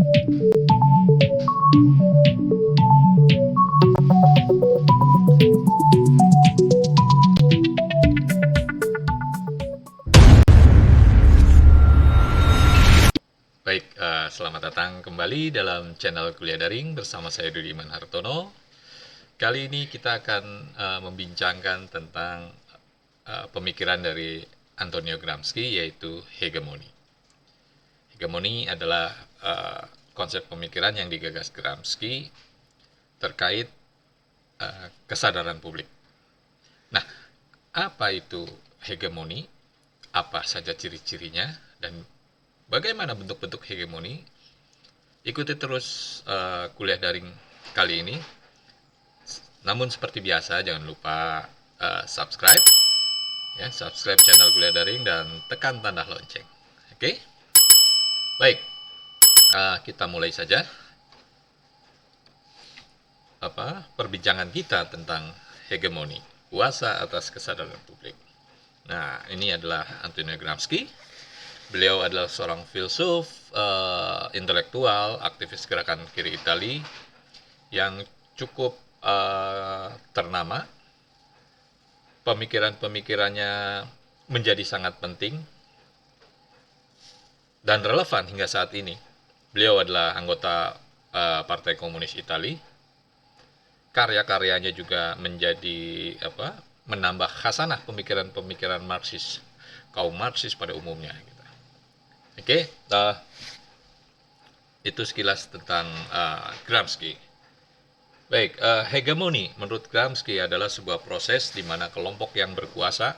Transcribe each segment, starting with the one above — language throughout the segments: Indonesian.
Baik, selamat datang kembali dalam channel Kuliah Daring bersama saya Dudiman Hartono. Kali ini kita akan membincangkan tentang pemikiran dari Antonio Gramsci, yaitu hegemoni. Hegemoni adalah konsep pemikiran yang digagas Gramsci terkait kesadaran publik. Nah, apa itu hegemoni? Apa saja ciri-cirinya? Dan bagaimana bentuk-bentuk hegemoni? Ikuti terus kuliah daring kali ini. Namun seperti biasa, jangan lupa subscribe channel kuliah daring dan tekan tanda lonceng. Oke? Baik, kita mulai saja perbincangan kita tentang hegemoni, kuasa atas kesadaran publik. Nah, ini adalah Antonio Gramsci. Beliau adalah seorang filsuf, intelektual, aktivis gerakan kiri Italia yang cukup ternama. Pemikiran-pemikirannya menjadi sangat penting dan relevan hingga saat ini. Beliau adalah anggota Partai Komunis Italia. Karya-karyanya juga menjadi menambah khasanah pemikiran-pemikiran Marxis, kaum Marxis pada umumnya. Oke, itu sekilas tentang Gramsci. Baik, hegemoni menurut Gramsci adalah sebuah proses di mana kelompok yang berkuasa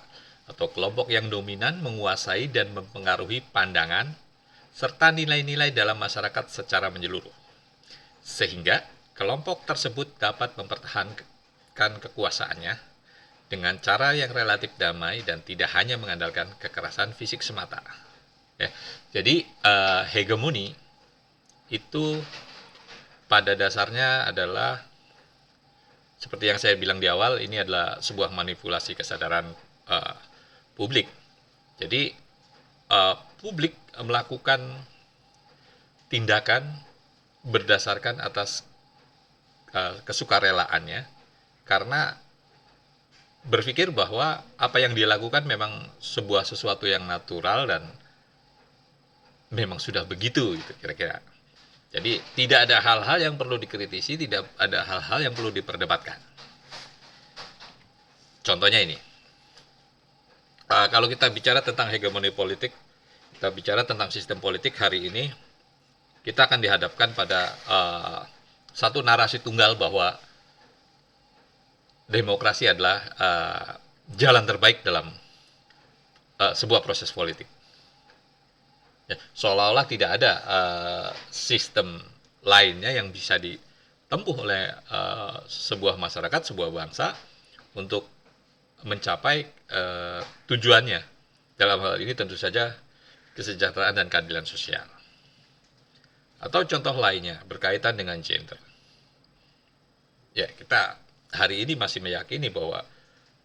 atau kelompok yang dominan menguasai dan mempengaruhi pandangan serta nilai-nilai dalam masyarakat secara menyeluruh. Sehingga kelompok tersebut dapat mempertahankan kekuasaannya dengan cara yang relatif damai dan tidak hanya mengandalkan kekerasan fisik semata. Ya, jadi hegemoni itu pada dasarnya adalah seperti yang saya bilang di awal, ini adalah sebuah manipulasi kesadaran publik. Jadi publik melakukan tindakan berdasarkan atas kesukarelaannya karena berpikir bahwa apa yang dia lakukan memang sebuah sesuatu yang natural dan memang sudah begitu gitu kira-kira. Jadi tidak ada hal-hal yang perlu dikritisi, tidak ada hal-hal yang perlu diperdebatkan. Contohnya ini, kalau kita bicara tentang hegemoni politik, kita bicara tentang sistem politik hari ini, kita akan dihadapkan pada satu narasi tunggal bahwa demokrasi adalah jalan terbaik dalam sebuah proses politik. Ya, seolah-olah tidak ada sistem lainnya yang bisa ditempuh oleh sebuah masyarakat, sebuah bangsa untuk mencapai tujuannya. Dalam hal ini tentu saja kesejahteraan dan keadilan sosial. Atau contoh lainnya berkaitan dengan gender. Ya, kita hari ini masih meyakini bahwa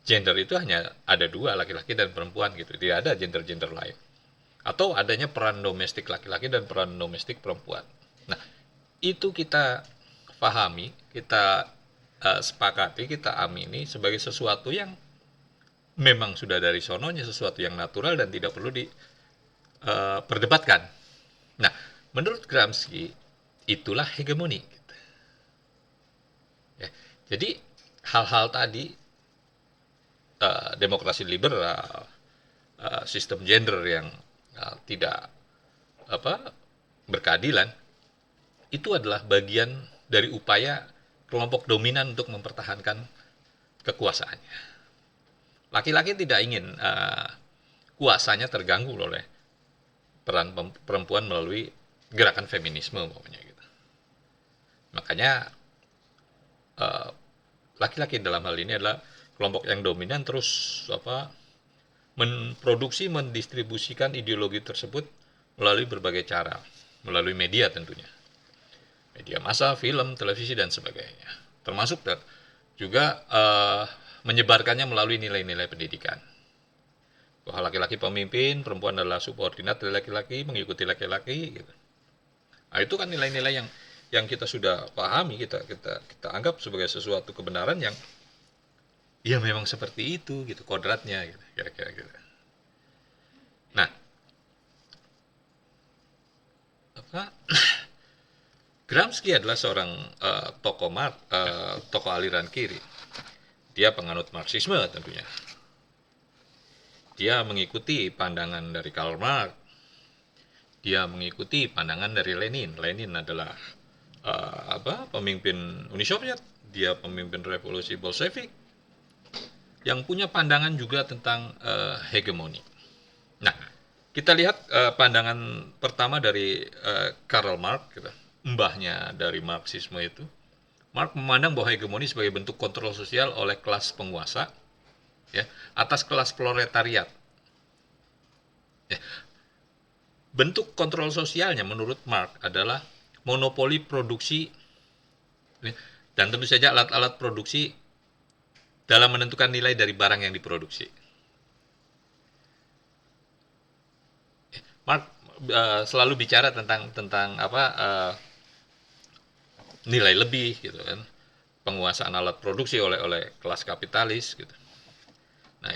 gender itu hanya ada dua, laki-laki dan perempuan gitu. Tidak ada gender-gender lain. Atau adanya peran domestik laki-laki dan peran domestik perempuan. Nah, itu kita pahami, kita sepakati, kita amini sebagai sesuatu yang memang sudah dari sononya, sesuatu yang natural dan tidak perlu diperdebatkan. Nah, menurut Gramsci, itulah hegemoni. Ya, jadi hal-hal tadi, demokrasi liberal, sistem gender yang tidak berkeadilan, itu adalah bagian dari upaya kelompok dominan untuk mempertahankan kekuasaannya. Laki-laki tidak ingin kuasanya terganggu oleh peran perempuan melalui gerakan feminisme umpamanya gitu. Makanya laki-laki dalam hal ini adalah kelompok yang dominan terus memproduksi, mendistribusikan ideologi tersebut melalui berbagai cara, melalui media tentunya. Media massa, film, televisi, dan sebagainya. Termasuk juga menyebarkannya melalui nilai-nilai pendidikan. Bahwa laki-laki pemimpin, perempuan adalah subordinat dari laki-laki, mengikuti laki-laki. Gitu. Nah, itu kan nilai-nilai yang kita sudah pahami, kita anggap sebagai sesuatu kebenaran yang ya memang seperti itu gitu kodratnya gitu, kira-kira gitu. Nah, apa Gramsci adalah seorang tokoh aliran kiri. Dia penganut Marxisme tentunya. Dia mengikuti pandangan dari Karl Marx. Dia mengikuti pandangan dari Lenin. Lenin adalah pemimpin Uni Soviet. Dia pemimpin revolusi Bolshevik yang punya pandangan juga tentang hegemoni. Nah, kita lihat pandangan pertama dari Karl Marx, gitu. Mbahnya dari Marxisme itu. Marx memandang bahwa hegemoni sebagai bentuk kontrol sosial oleh kelas penguasa ya, atas kelas proletariat. Ya, bentuk kontrol sosialnya menurut Marx adalah monopoli produksi ya, dan tentu saja alat-alat produksi dalam menentukan nilai dari barang yang diproduksi. Marx selalu bicara tentang nilai lebih gitu kan, penguasaan alat produksi oleh kelas kapitalis gitu. Nah,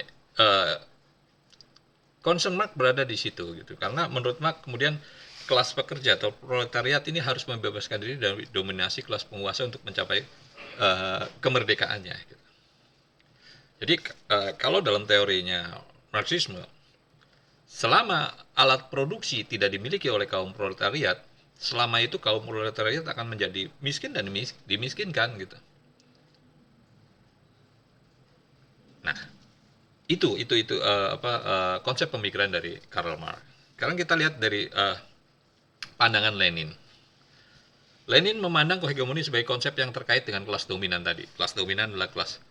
concern Marx berada di situ gitu, karena menurut Marx kemudian kelas pekerja atau proletariat ini harus membebaskan diri dari dominasi kelas penguasa untuk mencapai kemerdekaannya. Gitu. Jadi kalau dalam teorinya Marxisme, selama alat produksi tidak dimiliki oleh kaum proletariat, selama itu kaum proletariat akan menjadi miskin dan dimiskinkan gitu. Nah, itu konsep pemikiran dari Karl Marx. Sekarang kita lihat dari pandangan Lenin. Lenin memandang hegemoni sebagai konsep yang terkait dengan kelas dominan tadi. Kelas dominan adalah kelas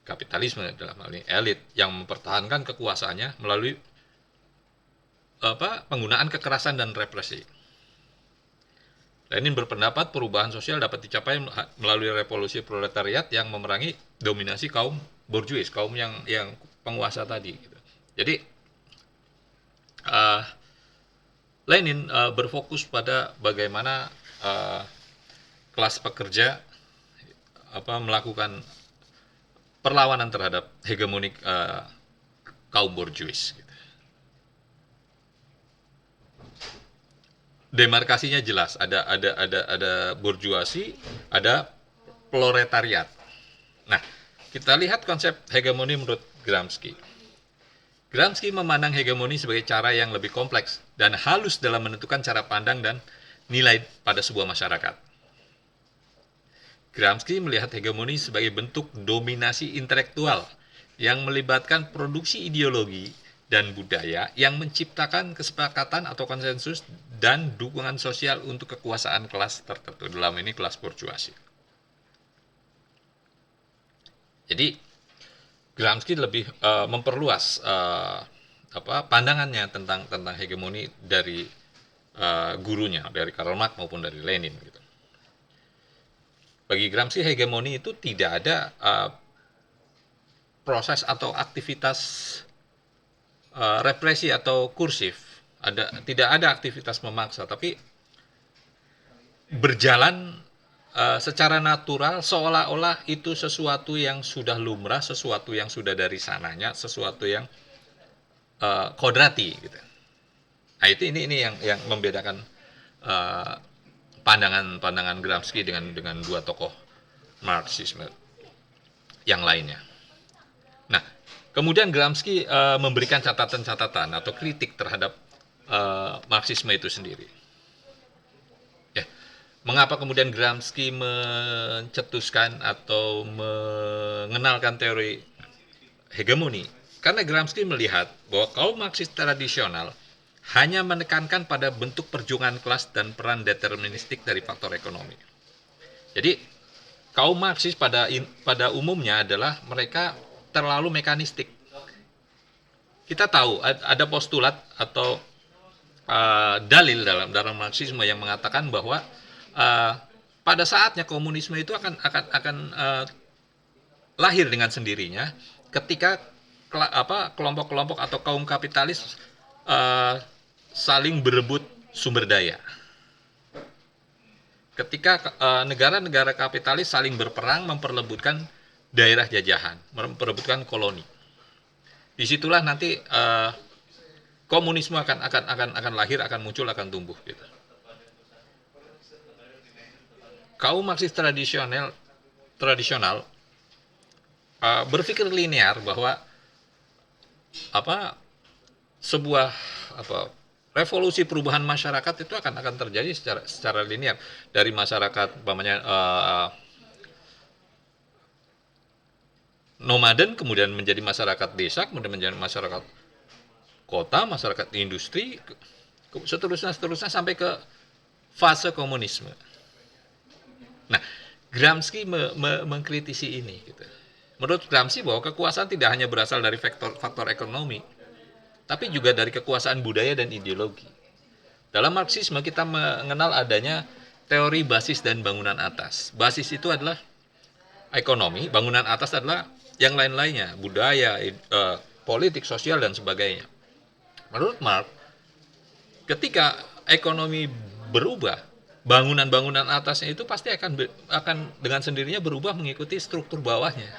kapitalisme, dalam hal ini elit yang mempertahankan kekuasaannya melalui penggunaan kekerasan dan represi. Lenin berpendapat perubahan sosial dapat dicapai melalui revolusi proletariat yang memerangi dominasi kaum borjuis, kaum yang penguasa tadi. Gitu. Jadi Lenin berfokus pada bagaimana kelas pekerja melakukan perlawanan terhadap hegemonik kaum borjuis. Gitu. Demarkasinya jelas, ada borjuasi, ada proletariat. Nah, kita lihat konsep hegemoni menurut Gramsci. Gramsci memandang hegemoni sebagai cara yang lebih kompleks dan halus dalam menentukan cara pandang dan nilai pada sebuah masyarakat. Gramsci melihat hegemoni sebagai bentuk dominasi intelektual yang melibatkan produksi ideologi dan budaya yang menciptakan kesepakatan atau konsensus dan dukungan sosial untuk kekuasaan kelas tertentu, dalam ini kelas borjuasi. Jadi Gramsci lebih memperluas pandangannya tentang hegemoni dari gurunya, dari Karl Marx maupun dari Lenin. Gitu. Bagi Gramsci hegemoni itu tidak ada proses atau aktivitas represi atau kursif. Tidak ada aktivitas memaksa, tapi berjalan secara natural seolah-olah itu sesuatu yang sudah lumrah, sesuatu yang sudah dari sananya, sesuatu yang kodrati gitu. Nah, ini yang membedakan pandangan Gramsci dengan dua tokoh Marxisme yang lainnya. Nah, kemudian Gramsci memberikan catatan-catatan atau kritik terhadap Marxisme itu sendiri. Mengapa kemudian Gramsci mencetuskan atau mengenalkan teori hegemoni? Karena Gramsci melihat bahwa kaum Marxis tradisional hanya menekankan pada bentuk perjuangan kelas dan peran deterministik dari faktor ekonomi. Jadi kaum Marxis pada umumnya adalah mereka terlalu mekanistik. Kita tahu ada postulat atau dalil dalam Marxisme yang mengatakan bahwa pada saatnya komunisme itu akan lahir dengan sendirinya ketika kelompok-kelompok atau kaum kapitalis saling berebut sumber daya. ketika negara-negara kapitalis saling berperang memperebutkan daerah jajahan, memperebutkan koloni. Disitulah nanti komunisme akan lahir, akan muncul, akan tumbuh gitu. Kaum Marxis tradisional berpikir linear bahwa sebuah revolusi perubahan masyarakat itu akan terjadi secara linear, dari masyarakat nomaden, kemudian menjadi masyarakat desa, kemudian menjadi masyarakat kota, masyarakat industri, seterusnya sampai ke fase komunisme. Nah, Gramsci mengkritisi ini gitu. Menurut Gramsci bahwa kekuasaan tidak hanya berasal dari faktor ekonomi, tapi juga dari kekuasaan budaya dan ideologi. Dalam Marxisme kita mengenal adanya teori basis dan bangunan atas. Basis itu adalah ekonomi, bangunan atas adalah yang lain-lainnya, budaya, politik, sosial, dan sebagainya. Menurut Marx, ketika ekonomi berubah, bangunan-bangunan atasnya itu pasti akan dengan sendirinya berubah mengikuti struktur bawahnya.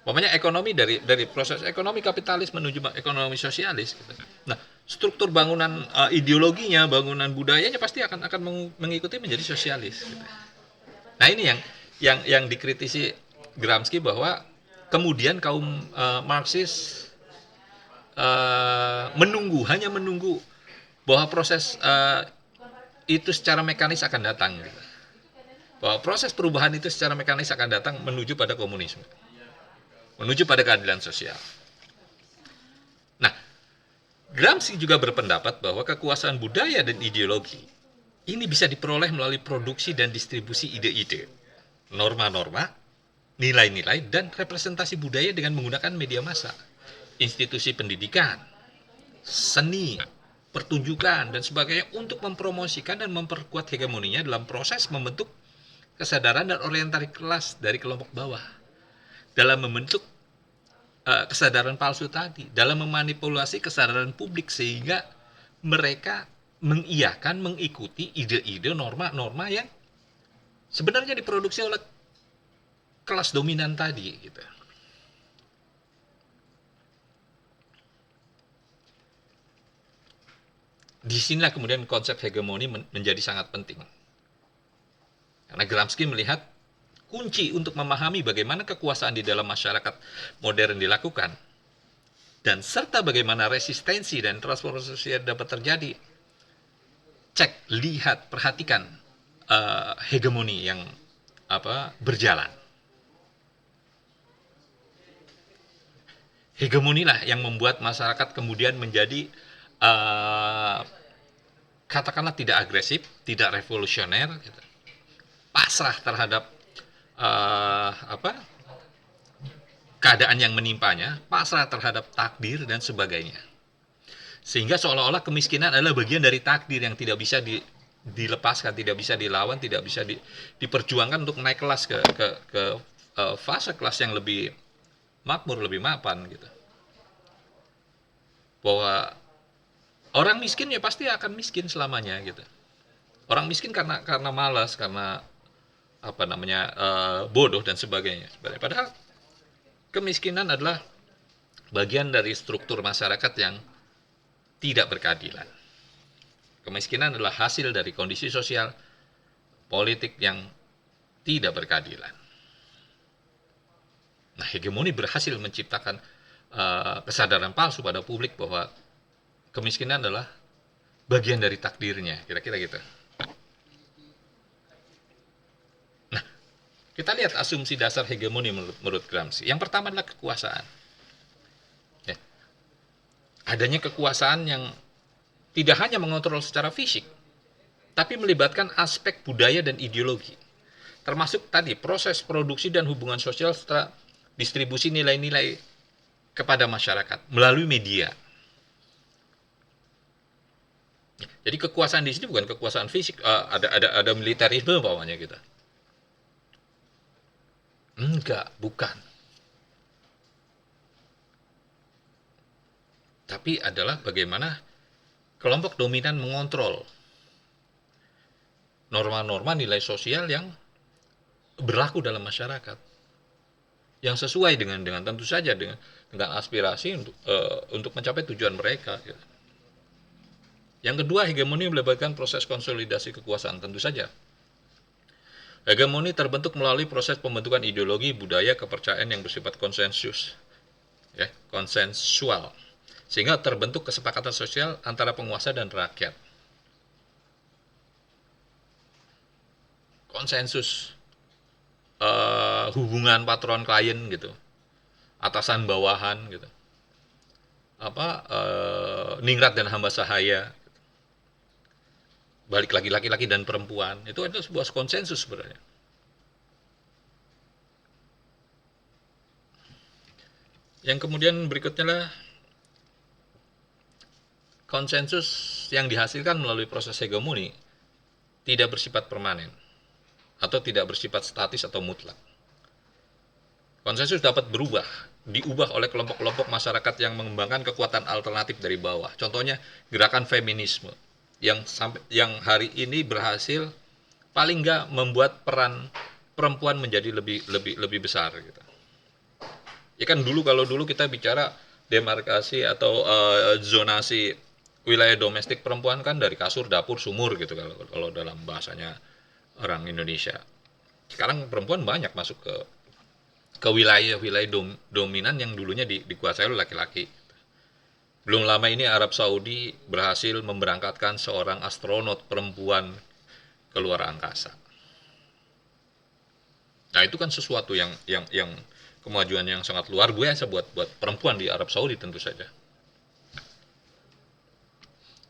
Pokoknya ekonomi dari proses ekonomi kapitalis menuju ekonomi sosialis. Gitu. Nah, struktur bangunan ideologinya, bangunan budayanya pasti akan mengikuti menjadi sosialis. Gitu. Nah, ini yang dikritisi Gramsci, bahwa kemudian kaum Marxis hanya menunggu bahwa proses itu secara mekanis akan datang. Gitu. Bahwa proses perubahan itu secara mekanis akan datang menuju pada komunisme, menuju pada keadilan sosial. Nah, Gramsci juga berpendapat bahwa kekuasaan budaya dan ideologi ini bisa diperoleh melalui produksi dan distribusi ide-ide, norma-norma, nilai-nilai, dan representasi budaya dengan menggunakan media massa, institusi pendidikan, seni, pertunjukan, dan sebagainya untuk mempromosikan dan memperkuat hegemoninya dalam proses membentuk kesadaran dan orientasi kelas dari kelompok bawah, dalam membentuk kesadaran palsu tadi, dalam memanipulasi kesadaran publik sehingga mereka mengiyakan, mengikuti ide-ide, norma-norma yang sebenarnya diproduksi oleh kelas dominan tadi gitu. Disinilah kemudian konsep hegemoni menjadi sangat penting. Karena Gramsci melihat kunci untuk memahami bagaimana kekuasaan di dalam masyarakat modern dilakukan, dan serta bagaimana resistensi dan transformasi sosial dapat terjadi. Cek, lihat, perhatikan hegemoni yang berjalan. Hegemonilah yang membuat masyarakat kemudian menjadi katakanlah tidak agresif, tidak revolusioner, gitu. Pasrah terhadap keadaan yang menimpanya, pasrah terhadap takdir dan sebagainya. Sehingga seolah-olah kemiskinan adalah bagian dari takdir yang tidak bisa dilepaskan, tidak bisa dilawan, tidak bisa diperjuangkan untuk naik kelas ke fase kelas yang lebih makmur, lebih mapan gitu. Bahwa orang miskin ya pasti akan miskin selamanya gitu. Orang miskin karena malas, karena bodoh dan sebagainya. Padahal kemiskinan adalah bagian dari struktur masyarakat yang tidak berkeadilan. Kemiskinan adalah hasil dari kondisi sosial politik yang tidak berkeadilan. Nah, hegemoni berhasil menciptakan kesadaran palsu pada publik bahwa kemiskinan adalah bagian dari takdirnya, kira-kira gitu. Nah, kita lihat asumsi dasar hegemoni menurut Gramsci. Yang pertama adalah kekuasaan. Ya. Adanya kekuasaan yang tidak hanya mengontrol secara fisik, tapi melibatkan aspek budaya dan ideologi. Termasuk tadi proses produksi dan hubungan sosial serta distribusi nilai-nilai kepada masyarakat melalui media. Jadi kekuasaan di sini bukan kekuasaan fisik, ada militerisme bawahnya gitu. Enggak, bukan. Tapi adalah bagaimana kelompok dominan mengontrol norma-norma nilai sosial yang berlaku dalam masyarakat, yang sesuai dengan tentu saja dengan aspirasi untuk mencapai tujuan mereka, gitu. Yang kedua, hegemoni melibatkan proses konsolidasi kekuasaan. Tentu saja hegemoni terbentuk melalui proses pembentukan ideologi, budaya, kepercayaan yang bersifat konsensus, ya, konsensual, sehingga terbentuk kesepakatan sosial antara penguasa dan rakyat. Konsensus, hubungan patron klien gitu, atasan bawahan gitu, ningrat dan hamba sahaya, balik lagi laki-laki dan perempuan, itu adalah sebuah konsensus sebenarnya. Yang kemudian berikutnya lah konsensus yang dihasilkan melalui proses hegemoni tidak bersifat permanen atau tidak bersifat statis atau mutlak. Konsensus dapat diubah oleh kelompok-kelompok masyarakat yang mengembangkan kekuatan alternatif dari bawah. Contohnya gerakan feminisme yang hari ini berhasil paling nggak membuat peran perempuan menjadi lebih besar gitu. Ya kan kalau dulu kita bicara demarkasi atau zonasi wilayah domestik perempuan kan dari kasur, dapur, sumur gitu kalau dalam bahasanya orang Indonesia. Sekarang perempuan banyak masuk ke wilayah-wilayah dominan yang dulunya dikuasai oleh laki-laki. Belum lama ini Arab Saudi berhasil memberangkatkan seorang astronot perempuan ke luar angkasa. Nah, itu kan sesuatu yang kemajuan yang sangat luar biasa buat perempuan di Arab Saudi tentu saja.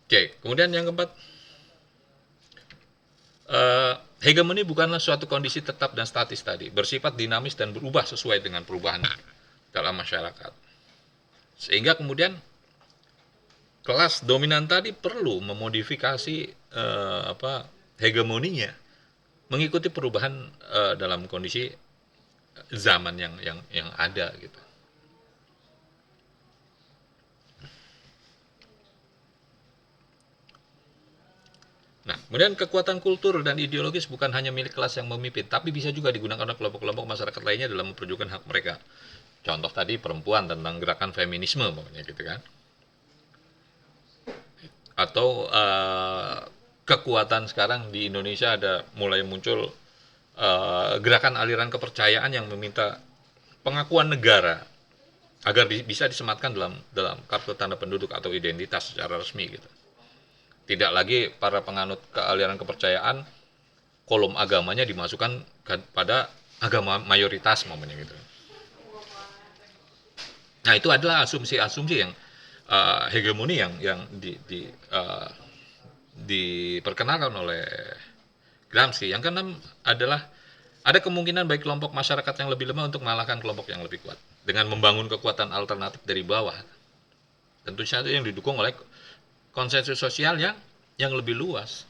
Oke, kemudian yang keempat, hegemoni bukanlah suatu kondisi tetap dan statis tadi, bersifat dinamis dan berubah sesuai dengan perubahan dalam masyarakat. Sehingga kemudian kelas dominan tadi perlu memodifikasi hegemoninya mengikuti perubahan dalam kondisi zaman yang ada gitu. Nah, kemudian kekuatan kultur dan ideologis bukan hanya milik kelas yang memimpin, tapi bisa juga digunakan oleh kelompok-kelompok masyarakat lainnya dalam memperjuangkan hak mereka. Contoh tadi perempuan tentang gerakan feminisme, pokoknya gitu kan. Atau kekuatan sekarang di Indonesia ada mulai muncul gerakan aliran kepercayaan yang meminta pengakuan negara agar bisa disematkan dalam kartu tanda penduduk atau identitas secara resmi gitu. Tidak lagi para penganut aliran kepercayaan kolom agamanya dimasukkan pada agama mayoritas namanya gitu. Nah, itu adalah asumsi-asumsi yang hegemoni yang diperkenalkan oleh Gramsci. Yang keenam adalah ada kemungkinan bagi kelompok masyarakat yang lebih lemah untuk mengalahkan kelompok yang lebih kuat dengan membangun kekuatan alternatif dari bawah. Tentu saja yang didukung oleh konsensus sosial yang lebih luas.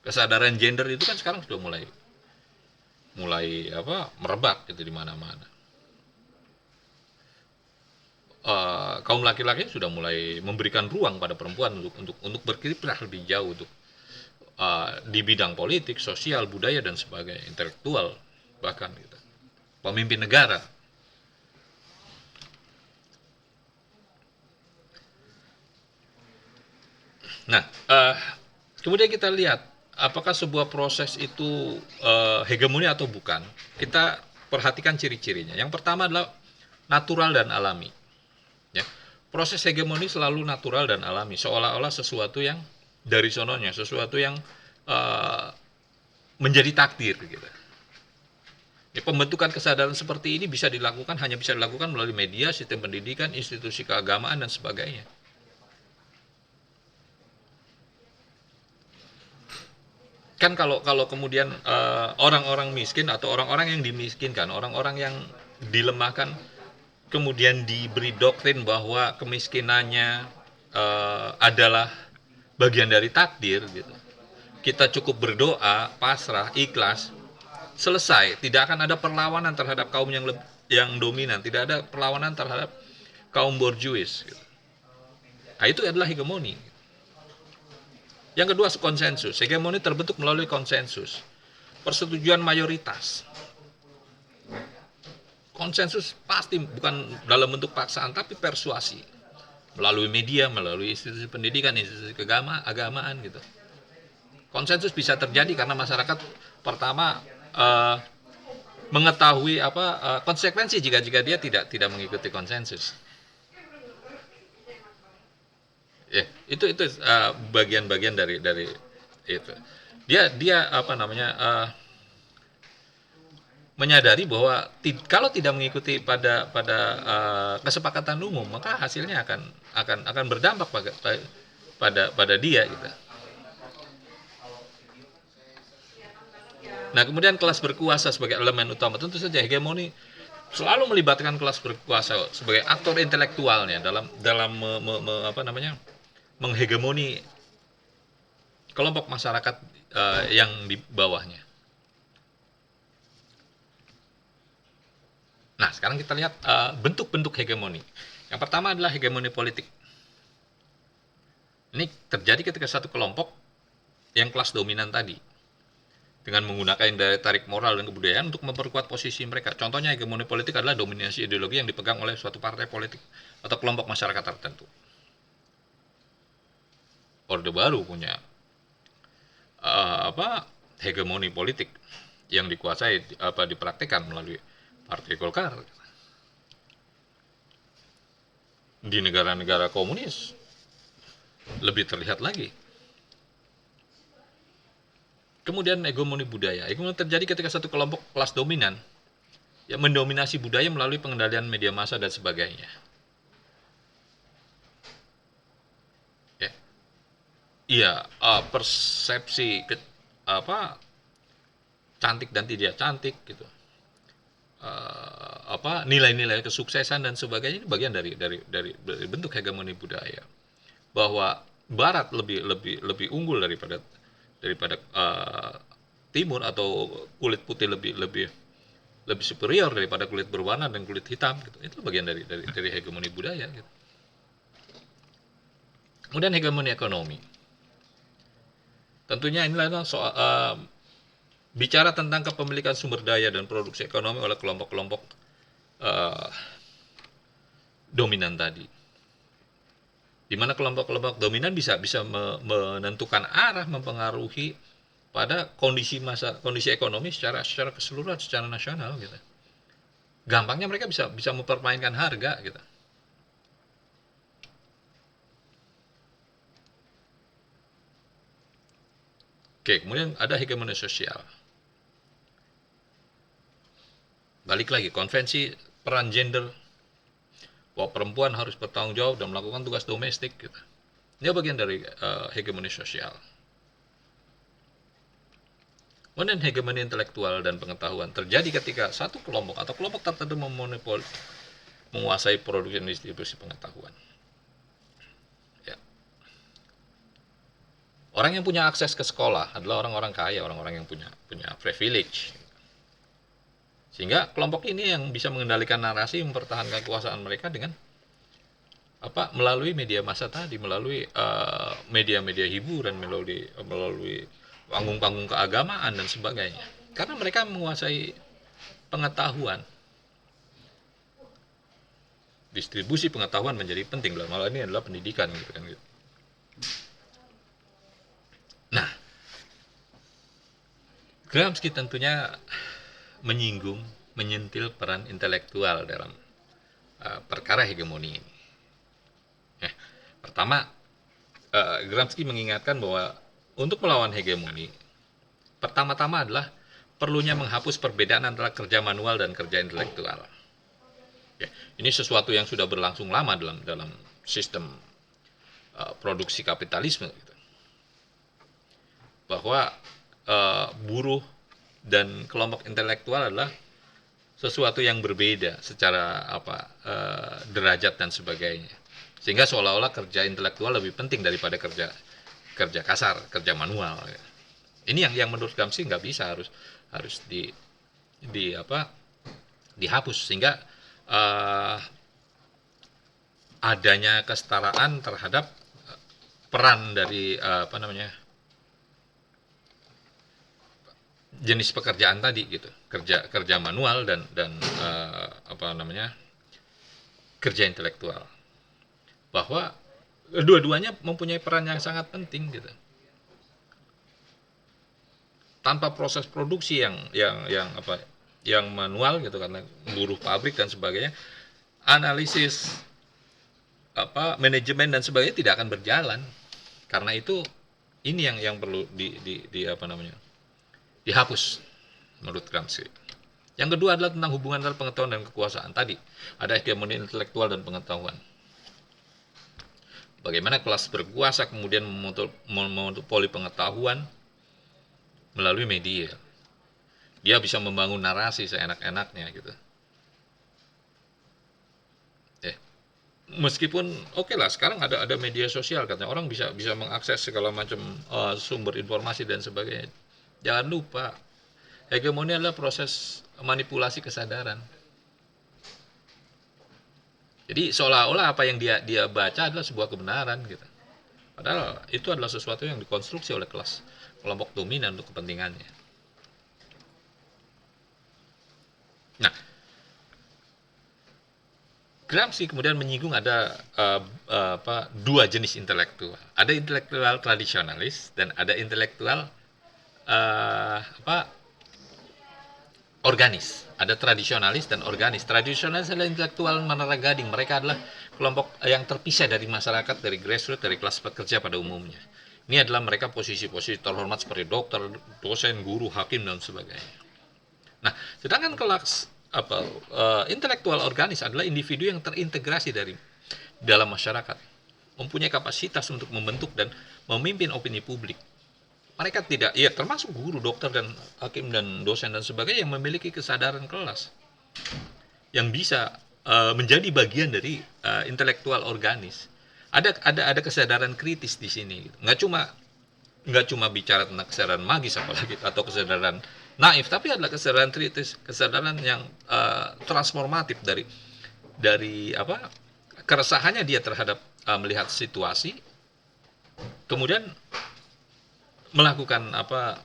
Kesadaran gender itu kan sekarang sudah mulai merebak gitu di mana-mana. Kaum laki-laki sudah mulai memberikan ruang pada perempuan untuk berkiprah lebih jauh untuk di bidang politik, sosial, budaya dan sebagainya, intelektual bahkan gitu. Pemimpin negara. Nah, kemudian kita lihat apakah sebuah proses itu hegemoni atau bukan. Kita perhatikan ciri-cirinya. Yang pertama adalah natural dan alami. Ya. Proses hegemoni selalu natural dan alami, seolah-olah sesuatu yang dari sononya, sesuatu yang menjadi takdir gitu. Ya, pembentukan kesadaran seperti ini hanya bisa dilakukan melalui media, sistem pendidikan, institusi keagamaan dan sebagainya. Kan kalau kemudian orang-orang miskin atau orang-orang yang dimiskinkan, orang-orang yang dilemahkan, kemudian diberi doktrin bahwa kemiskinannya adalah bagian dari takdir gitu. Kita cukup berdoa, pasrah, ikhlas, selesai. Tidak akan ada perlawanan terhadap kaum yang dominan, tidak ada perlawanan terhadap kaum borjuis gitu. Nah, itu adalah hegemoni. Yang kedua, konsensus. Hegemoni terbentuk melalui konsensus, persetujuan mayoritas. Konsensus pasti bukan dalam bentuk paksaan, tapi persuasi melalui media, melalui institusi pendidikan, institusi agamaan gitu. Konsensus bisa terjadi karena masyarakat pertama mengetahui konsekuensi jika dia tidak mengikuti konsensus. Ya, itu bagian-bagian dari itu. Dia menyadari bahwa kalau tidak mengikuti pada kesepakatan umum, maka hasilnya akan berdampak pada dia gitu. Nah, kemudian kelas berkuasa sebagai elemen utama, tentu saja hegemoni selalu melibatkan kelas berkuasa sebagai aktor intelektualnya dalam menghegemoni kelompok masyarakat yang di bawahnya. Nah, sekarang kita lihat bentuk-bentuk hegemoni. Yang pertama adalah hegemoni politik. Ini terjadi ketika satu kelompok yang kelas dominan tadi, dengan menggunakan daya tarik moral dan kebudayaan untuk memperkuat posisi mereka. Contohnya hegemoni politik adalah dominasi ideologi yang dipegang oleh suatu partai politik atau kelompok masyarakat tertentu. Orde Baru punya hegemoni politik yang dikuasai dipraktikkan melalui Partai Golkar. Di negara-negara komunis lebih terlihat lagi. Kemudian hegemoni budaya. Hegemoni terjadi ketika satu kelompok kelas dominan yang mendominasi budaya melalui pengendalian media massa dan sebagainya. Ya. Iya, persepsi cantik dan tidak cantik gitu. Nilai-nilai kesuksesan dan sebagainya ini bagian dari bentuk hegemoni budaya. Bahwa Barat lebih unggul daripada Timur, atau kulit putih lebih superior daripada kulit berwarna dan kulit hitam gitu. Itu bagian dari hegemoni budaya gitu. Kemudian hegemoni ekonomi. Tentunya inilah soal bicara tentang kepemilikan sumber daya dan produksi ekonomi oleh kelompok-kelompok dominan tadi, di mana kelompok-kelompok dominan bisa menentukan arah, mempengaruhi pada kondisi ekonomi secara keseluruhan, secara nasional gitu. Gampangnya mereka bisa mempermainkan harga gitu. Oke, kemudian ada hegemoni sosial. Balik lagi, konvensi peran gender, bahwa perempuan harus bertanggung jawab dan melakukan tugas domestik gitu. Ini bagian dari hegemoni sosial. Kemudian hegemoni intelektual dan pengetahuan terjadi ketika satu kelompok atau kelompok tertentu memonopoli, menguasai produksi dan distribusi pengetahuan. Ya. Orang yang punya akses ke sekolah adalah orang-orang kaya, orang-orang yang punya privilege. Sehingga kelompok ini yang bisa mengendalikan narasi, mempertahankan kekuasaan mereka dengan melalui media massa tadi, melalui media-media hiburan, melalui panggung-panggung keagamaan dan sebagainya. Karena mereka menguasai pengetahuan. Distribusi pengetahuan menjadi penting dalam hal ini adalah pendidikan gitu kan. Nah, Gramsci tentunya menyentil peran intelektual dalam perkara hegemoni ini. Pertama, Gramsci mengingatkan bahwa untuk melawan hegemoni, pertama-tama adalah perlunya menghapus perbedaan antara kerja manual dan kerja intelektual. Ya, ini sesuatu yang sudah berlangsung lama dalam sistem produksi kapitalisme, gitu. Bahwa buruh dan kelompok intelektual adalah sesuatu yang berbeda secara derajat dan sebagainya, sehingga seolah-olah kerja intelektual lebih penting daripada kerja kasar, kerja manual. Ini yang menurut Gramsci nggak bisa, harus dihapus, sehingga adanya kesetaraan terhadap peran dari jenis pekerjaan tadi gitu, kerja kerja manual dan apa namanya, kerja intelektual, bahwa dua-duanya mempunyai peran yang sangat penting gitu. Tanpa proses produksi yang apa, yang manual gitu, karena buruh pabrik dan sebagainya, analisis apa, manajemen dan sebagainya tidak akan berjalan. Karena itu ini yang perlu di apa namanya, dihapus menurut Gramsci. Yang kedua adalah tentang hubungan antara pengetahuan dan kekuasaan. Tadi ada hegemoni intelektual dan pengetahuan. Bagaimana kelas berkuasa kemudian memonopoli pengetahuan melalui media. Dia bisa membangun narasi seenak-enaknya gitu. Meskipun oke lah, sekarang ada media sosial, katanya orang bisa bisa mengakses segala macam sumber informasi dan sebagainya. Jangan lupa, hegemoni adalah proses manipulasi kesadaran. Jadi seolah-olah apa yang dia baca adalah sebuah kebenaran gitu. Padahal itu adalah sesuatu yang dikonstruksi oleh kelas kelompok dominan untuk kepentingannya. Nah, Gramsci kemudian menyinggung ada dua jenis intelektual. Ada intelektual tradisionalis dan ada intelektual apa, organis. Ada tradisionalis dan organis. Tradisionalis adalah intelektual menara gading. Mereka adalah kelompok yang terpisah dari masyarakat, dari grassroots, dari kelas pekerja pada umumnya. Ini adalah mereka posisi-posisi terhormat seperti dokter, dosen, guru, hakim dan sebagainya. Nah, sedangkan kelas apa, intelektual organis adalah individu yang terintegrasi dari dalam masyarakat, mempunyai kapasitas untuk membentuk dan memimpin opini publik. Mereka tidak, ya termasuk guru, dokter dan hakim dan dosen dan sebagainya, yang memiliki kesadaran kelas, yang bisa menjadi bagian dari intelektual organis. Ada kesadaran kritis di sini. Nggak cuma bicara tentang kesadaran magis apalagi, atau kesadaran naif, tapi adalah kesadaran kritis, kesadaran yang transformatif dari apa, keresahannya dia terhadap melihat situasi, kemudian melakukan apa,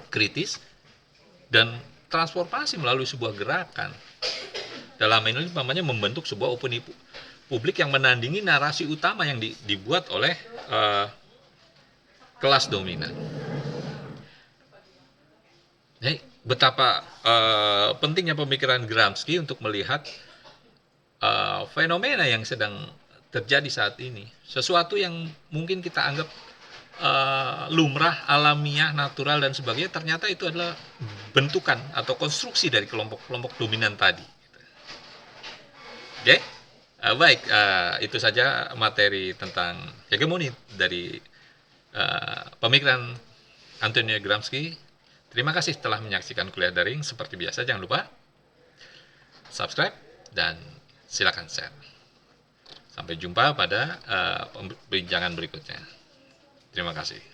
kritis dan transformasi melalui sebuah gerakan. Dalam ini namanya membentuk sebuah opini publik yang menandingi narasi utama yang dibuat oleh kelas dominan. Jadi betapa pentingnya pemikiran Gramsci untuk melihat fenomena yang sedang terjadi saat ini. Sesuatu yang mungkin kita anggap lumrah, alamiah, natural dan sebagainya, ternyata itu adalah bentukan atau konstruksi dari kelompok-kelompok dominan tadi. Oke, baik, itu saja materi tentang hegemoni dari pemikiran Antonio Gramsci. Terima kasih telah menyaksikan kuliah daring. Seperti biasa, jangan lupa subscribe dan silakan share. Sampai jumpa pada perbincangan berikutnya. Terima kasih.